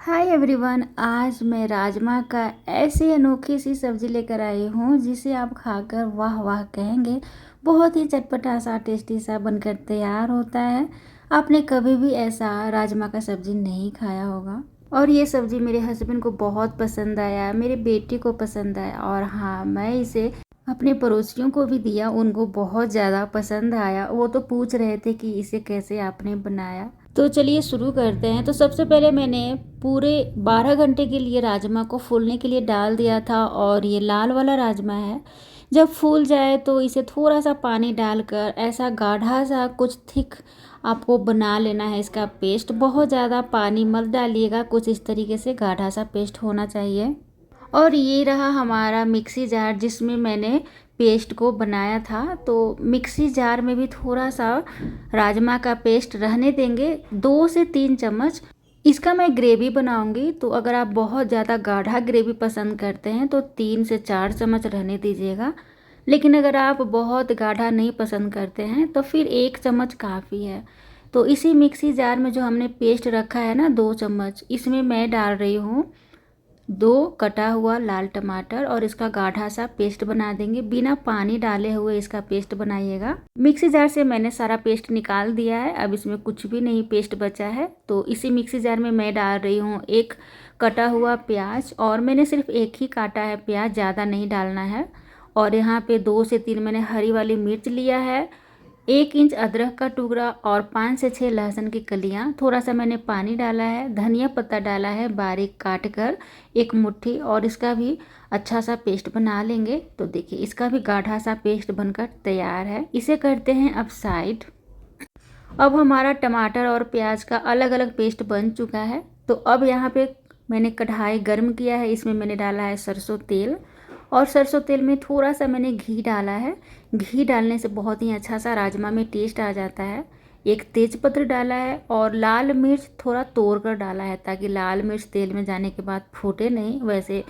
Hi everyone. आज मैं राजमा का ऐसी अनोखी सी सब्ज़ी लेकर आई हूँ जिसे आप खाकर वाह वाह कहेंगे। बहुत ही चटपटा सा टेस्टी सा बनकर तैयार होता है। आपने कभी भी ऐसा राजमा का सब्ज़ी नहीं खाया होगा। और ये सब्ज़ी मेरे हस्बैंड को बहुत पसंद आया, मेरे बेटी को पसंद आया और हाँ, मैं इसे अपने पड़ोसियों को भी दिया, उनको बहुत ज़्यादा पसंद आया। वो तो पूछ रहे थे कि इसे कैसे आपने बनाया। तो चलिए शुरू करते हैं। तो सबसे पहले मैंने पूरे 12 घंटे के लिए राजमा को फूलने के लिए डाल दिया था और ये लाल वाला राजमा है। जब फूल जाए तो इसे थोड़ा सा पानी डालकर ऐसा गाढ़ा सा कुछ थिक आपको बना लेना है। इसका पेस्ट बहुत ज़्यादा पानी मत डालिएगा, कुछ इस तरीके से गाढ़ा सा पेस्ट होना चाहिए। और ये रहा हमारा मिक्सी जार जिसमें मैंने पेस्ट को बनाया था। तो मिक्सी जार में भी थोड़ा सा राजमा का पेस्ट रहने देंगे, 2 से 3 चम्मच। इसका मैं ग्रेवी बनाऊंगी, तो अगर आप बहुत ज़्यादा गाढ़ा ग्रेवी पसंद करते हैं तो 3 से 4 चम्मच रहने दीजिएगा। लेकिन अगर आप बहुत गाढ़ा नहीं पसंद करते हैं तो फिर 1 चम्मच काफ़ी है। तो इसी मिक्सी जार में जो हमने पेस्ट रखा है ना, 2 चम्मच, इसमें मैं डाल रही हूँ 2 कटा हुआ लाल टमाटर और इसका गाढ़ा सा पेस्ट बना देंगे। बिना पानी डाले हुए इसका पेस्ट बनाइएगा। मिक्सी जार से मैंने सारा पेस्ट निकाल दिया है, अब इसमें कुछ भी नहीं पेस्ट बचा है। तो इसी मिक्सी जार में मैं डाल रही हूँ 1 कटा हुआ प्याज, और मैंने सिर्फ एक ही काटा है प्याज, ज़्यादा नहीं डालना है। और यहाँ पे 2 से 3 मैंने हरी वाली मिर्च लिया है, 1 इंच अदरक का टुकड़ा और 5 से 6 लहसुन की कलियां। थोड़ा सा मैंने पानी डाला है, धनिया पत्ता डाला है बारीक काट कर 1 मुट्ठी, और इसका भी अच्छा सा पेस्ट बना लेंगे। तो देखिए इसका भी गाढ़ा सा पेस्ट बनकर तैयार है। इसे करते हैं अब साइड। अब हमारा टमाटर और प्याज का अलग अलग पेस्ट बन चुका है। तो अब यहाँ पे मैंने कढ़ाई गर्म किया है, इसमें मैंने डाला है सरसों तेल, और सरसों तेल में थोड़ा सा मैंने घी डाला है। घी डालने से बहुत ही अच्छा सा राजमा में टेस्ट आ जाता है। एक तेज़पत्र डाला है और लाल मिर्च थोड़ा तोड़ कर डाला है, ताकि लाल मिर्च तेल में जाने के बाद फूटे नहीं, वैसे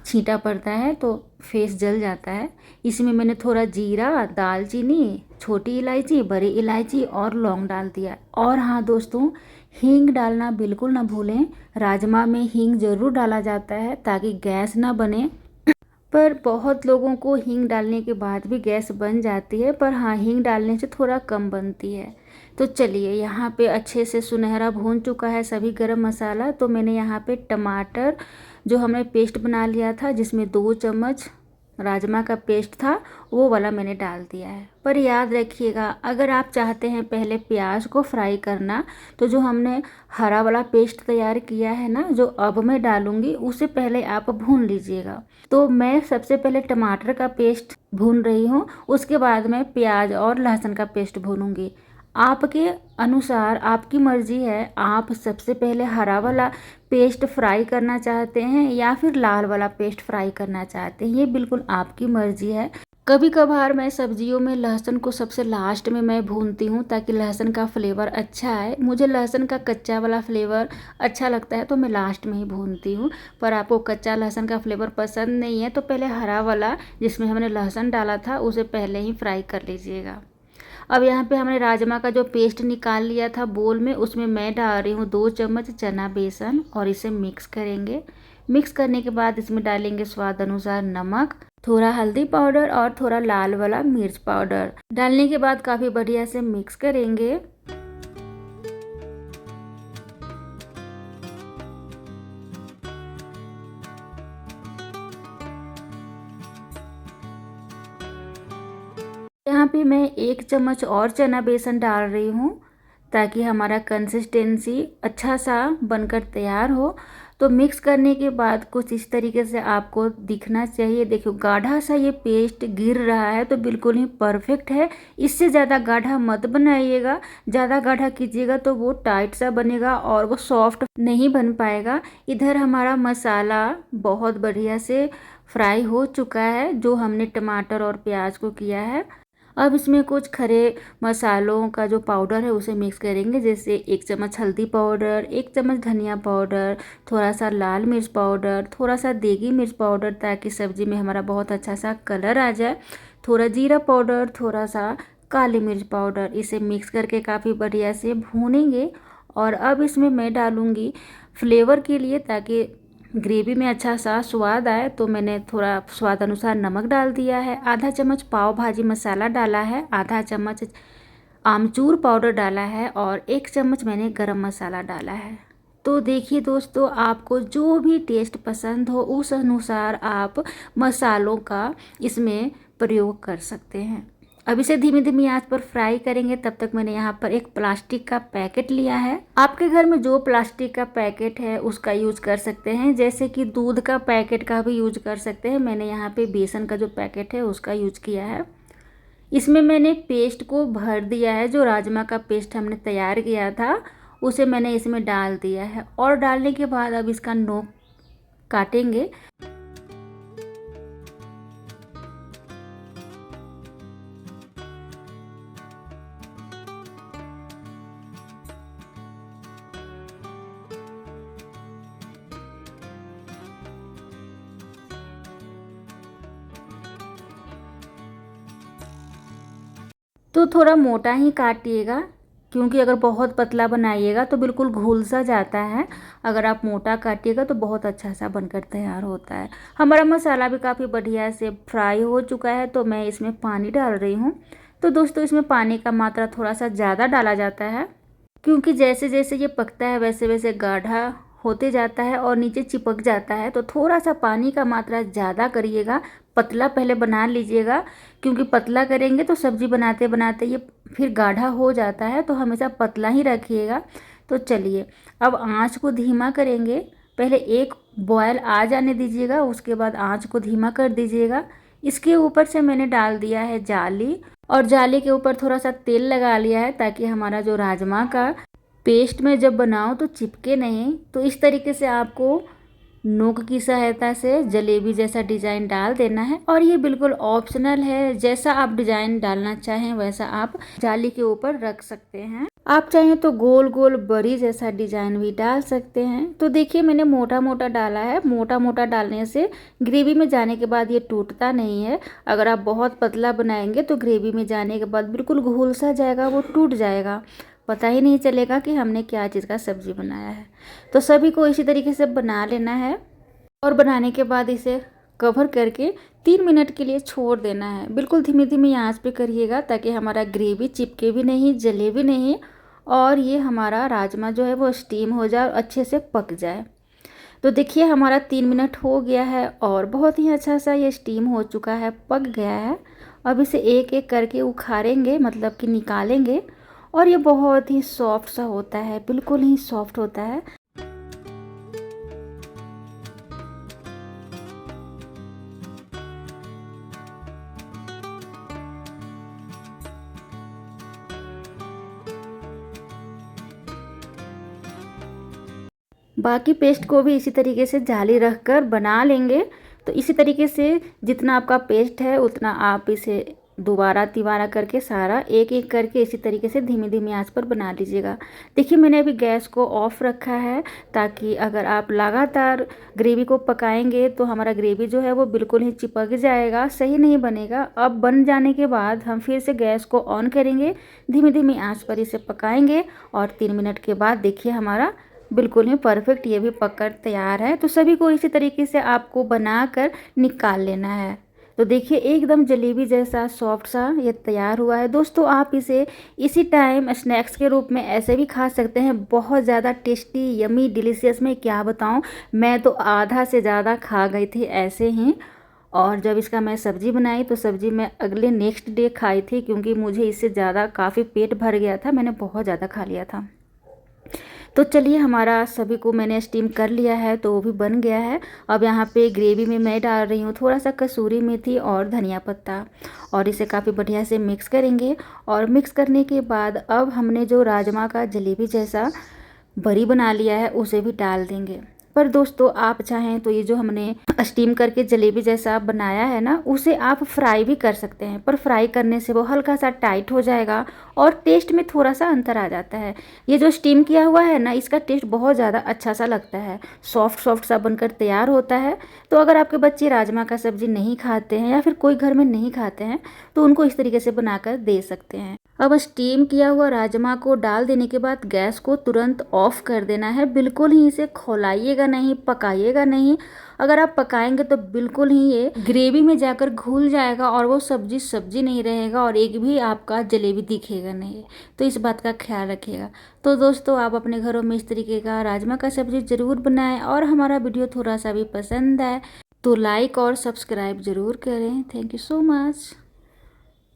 छींटा पड़ता है तो फेस जल जाता है। इसमें मैंने थोड़ा जीरा, दालचीनी, छोटी इलायची, बड़ी इलायची और लौंग डाल दिया। और हाँ दोस्तों, हींग डालना बिल्कुल ना भूलें। राजमा में हींग ज़रूर डाला जाता है ताकि गैस ना बने। पर बहुत लोगों को हींग डालने के बाद भी गैस बन जाती है, पर हाँ, हींग डालने से थोड़ा कम बनती है। तो चलिए, यहाँ पे अच्छे से सुनहरा भून चुका है सभी गरम मसाला। तो मैंने यहाँ पे टमाटर जो हमने पेस्ट बना लिया था, जिसमें 2 चम्मच राजमा का पेस्ट था, वो वाला मैंने डाल दिया है। पर याद रखिएगा, अगर आप चाहते हैं पहले प्याज को फ्राई करना, तो जो हमने हरा वाला पेस्ट तैयार किया है ना, जो अब मैं डालूंगी, उसे पहले आप भून लीजिएगा। तो मैं सबसे पहले टमाटर का पेस्ट भून रही हूँ, उसके बाद मैं प्याज और लहसुन का पेस्ट भूनूंगी। आपके अनुसार, आपकी मर्जी है, आप सबसे पहले हरा वाला पेस्ट फ्राई करना चाहते हैं या फिर लाल वाला पेस्ट फ्राई करना चाहते हैं, ये बिल्कुल आपकी मर्जी है। कभी कभार मैं सब्जियों में लहसुन को सबसे लास्ट में मैं भूनती हूँ, ताकि लहसुन का फ्लेवर अच्छा आए। मुझे लहसुन का कच्चा वाला फ्लेवर अच्छा लगता है, तो मैं लास्ट में ही भूनती हूँ। पर आपको कच्चा लहसुन का फ्लेवर पसंद नहीं है तो पहले हरा वाला, जिसमें हमने लहसुन डाला था, उसे पहले ही फ्राई कर लीजिएगा। अब यहाँ पे हमने राजमा का जो पेस्ट निकाल लिया था बोल में, उसमें मैं डाल रही हूँ 2 चम्मच चना बेसन, और इसे मिक्स करेंगे। मिक्स करने के बाद इसमें डालेंगे स्वाद अनुसार नमक, थोड़ा हल्दी पाउडर और थोड़ा लाल वाला मिर्च पाउडर। डालने के बाद काफ़ी बढ़िया से मिक्स करेंगे। यहाँ पे मैं 1 चम्मच और चना बेसन डाल रही हूँ, ताकि हमारा कंसिस्टेंसी अच्छा सा बनकर तैयार हो। तो मिक्स करने के बाद कुछ इस तरीके से आपको दिखना चाहिए। देखो, गाढ़ा सा ये पेस्ट गिर रहा है, तो बिल्कुल ही परफेक्ट है। इससे ज़्यादा गाढ़ा मत बनाइएगा, ज़्यादा गाढ़ा कीजिएगा तो वो टाइट सा बनेगा और वो सॉफ्ट नहीं बन पाएगा। इधर हमारा मसाला बहुत बढ़िया से फ्राई हो चुका है, जो हमने टमाटर और प्याज को किया है। अब इसमें कुछ खड़े मसालों का जो पाउडर है उसे मिक्स करेंगे, जैसे 1 चम्मच हल्दी पाउडर, 1 चम्मच धनिया पाउडर, थोड़ा सा लाल मिर्च पाउडर, थोड़ा सा देगी मिर्च पाउडर, ताकि सब्जी में हमारा बहुत अच्छा सा कलर आ जाए, थोड़ा जीरा पाउडर, थोड़ा सा काली मिर्च पाउडर। इसे मिक्स करके काफ़ी बढ़िया से भूनेंगे। और अब इसमें मैं डालूँगी फ्लेवर के लिए, ताकि ग्रेवी में अच्छा सा स्वाद आए, तो मैंने थोड़ा स्वाद अनुसार नमक डाल दिया है। आधा चम्मच पाव भाजी मसाला डाला है, आधा चम्मच आमचूर पाउडर डाला है और 1 चम्मच मैंने गरम मसाला डाला है। तो देखिए दोस्तों, आपको जो भी टेस्ट पसंद हो उस अनुसार आप मसालों का इसमें प्रयोग कर सकते हैं। अब इसे धीमी धीमी आंच पर फ्राई करेंगे। तब तक मैंने यहाँ पर एक प्लास्टिक का पैकेट लिया है। आपके घर में जो प्लास्टिक का पैकेट है उसका यूज कर सकते हैं, जैसे कि दूध का पैकेट का भी यूज कर सकते हैं। मैंने यहाँ पे बेसन का जो पैकेट है उसका यूज किया है। इसमें मैंने पेस्ट को भर दिया है, जो राजमा का पेस्ट हमने तैयार किया था उसे मैंने इसमें डाल दिया है। और डालने के बाद अब इसका नोक काटेंगे। तो थोड़ा मोटा ही काटिएगा, क्योंकि अगर बहुत पतला बनाइएगा तो बिल्कुल घुल सा जाता है। अगर आप मोटा काटिएगा तो बहुत अच्छा सा बनकर तैयार होता है। हमारा मसाला भी काफ़ी बढ़िया से फ्राई हो चुका है, तो मैं इसमें पानी डाल रही हूँ। तो दोस्तों, इसमें पानी का मात्रा थोड़ा सा ज़्यादा डाला जाता है, क्योंकि जैसे जैसे ये पकता है वैसे वैसे गाढ़ा होते जाता है और नीचे चिपक जाता है। तो थोड़ा सा पानी का मात्रा ज़्यादा करिएगा, पतला पहले बना लीजिएगा, क्योंकि पतला करेंगे तो सब्ज़ी बनाते बनाते ये फिर गाढ़ा हो जाता है। तो हमेशा पतला ही रखिएगा। तो चलिए, अब आँच को धीमा करेंगे। पहले एक बॉयल आ जाने दीजिएगा, उसके बाद आँच को धीमा कर दीजिएगा। इसके ऊपर से मैंने डाल दिया है जाली, और जाली के ऊपर थोड़ा सा तेल लगा लिया है, ताकि हमारा जो राजमा का पेस्ट में जब बनाओ तो चिपके नहीं। तो इस तरीके से आपको नोक की सहायता से जलेबी जैसा डिज़ाइन डाल देना है, और ये बिल्कुल ऑप्शनल है। जैसा आप डिज़ाइन डालना चाहें वैसा आप जाली के ऊपर रख सकते हैं। आप चाहें तो गोल गोल बड़ी जैसा डिज़ाइन भी डाल सकते हैं। तो देखिए, मैंने मोटा मोटा डाला है। मोटा मोटा डालने से ग्रेवी में जाने के बाद ये टूटता नहीं है। अगर आप बहुत पतला बनाएंगे तो ग्रेवी में जाने के बाद बिल्कुल घुल सा जाएगा, वो टूट जाएगा, पता ही नहीं चलेगा कि हमने क्या चीज़ का सब्ज़ी बनाया है। तो सभी को इसी तरीके से बना लेना है, और बनाने के बाद इसे कवर करके 3 मिनट के लिए छोड़ देना है। बिल्कुल धीमी धीमी आंच पे करिएगा, ताकि हमारा ग्रेवी चिपके भी नहीं, जले भी नहीं, और ये हमारा राजमा जो है वो स्टीम हो जाए और अच्छे से पक जाए। तो देखिए, हमारा 3 मिनट हो गया है और बहुत ही अच्छा सा ये स्टीम हो चुका है, पक गया है। अब इसे एक एक करके उखाड़ेंगे, मतलब कि निकालेंगे, और ये बहुत ही सॉफ्ट सा होता है, बिल्कुल ही सॉफ्ट होता है। बाकी पेस्ट को भी इसी तरीके से जाली रख कर बना लेंगे। तो इसी तरीके से जितना आपका पेस्ट है उतना आप इसे दोबारा तिबारा करके सारा एक एक करके इसी तरीके से धीमी धीमी आंच पर बना लीजिएगा। देखिए, मैंने अभी गैस को ऑफ रखा है, ताकि अगर आप लगातार ग्रेवी को पकाएंगे तो हमारा ग्रेवी जो है वो बिल्कुल ही चिपक जाएगा, सही नहीं बनेगा। अब बन जाने के बाद हम फिर से गैस को ऑन करेंगे, धीमी धीमी आंच पर इसे पकाएंगे, और 3 मिनट के बाद देखिए हमारा बिल्कुल ही परफेक्ट ये भी पककर तैयार है। तो सभी को इसी तरीके से आपको बनाकर निकाल लेना है। तो देखिए, एकदम जलेबी जैसा सॉफ्ट सा ये तैयार हुआ है। दोस्तों, आप इसे इसी टाइम स्नैक्स के रूप में ऐसे भी खा सकते हैं। बहुत ज़्यादा टेस्टी, यमी, डिलीशियस, मैं क्या बताऊं, मैं तो आधा से ज़्यादा खा गई थी ऐसे ही। और जब इसका मैं सब्ज़ी बनाई तो सब्ज़ी मैं अगले नेक्स्ट डे खाई थी, क्योंकि मुझे इससे ज़्यादा काफ़ी पेट भर गया था, मैंने बहुत ज़्यादा खा लिया था। तो चलिए, हमारा सभी को मैंने स्टीम कर लिया है, तो वो भी बन गया है। अब यहाँ पे ग्रेवी में मैं डाल रही हूँ थोड़ा सा कसूरी मेथी और धनिया पत्ता, और इसे काफ़ी बढ़िया से मिक्स करेंगे। और मिक्स करने के बाद अब हमने जो राजमा का जलेबी जैसा बड़ी बना लिया है उसे भी डाल देंगे। पर दोस्तों, आप चाहें तो ये जो हमने स्टीम करके जलेबी जैसा बनाया है ना, उसे आप फ्राई भी कर सकते हैं, पर फ्राई करने से वो हल्का सा टाइट हो जाएगा और टेस्ट में थोड़ा सा अंतर आ जाता है। ये जो स्टीम किया हुआ है ना, इसका टेस्ट बहुत ज़्यादा अच्छा सा लगता है, सॉफ्ट सॉफ्ट सा बनकर तैयार होता है। तो अगर आपके बच्चे राजमा का सब्ज़ी नहीं खाते हैं, या फिर कोई घर में नहीं खाते हैं, तो उनको इस तरीके से बनाकर दे सकते हैं। अब स्टीम किया हुआ राजमा को डाल देने के बाद गैस को तुरंत ऑफ कर देना है। बिल्कुल ही इसे खौलाइएगा नहीं, पकाइएगा नहीं। अगर आप पकाएंगे तो बिल्कुल ही ये ग्रेवी में जाकर घुल जाएगा और वो सब्जी सब्जी नहीं रहेगा और एक भी आपका जलेबी दिखेगा नहीं। तो इस बात का ख्याल रखिएगा। तो दोस्तों, आप अपने घरों में इस तरीके का राजमा का सब्जी ज़रूर बनाएं और हमारा वीडियो थोड़ा सा भी पसंद आए तो लाइक और सब्सक्राइब ज़रूर करें। Thank you so much.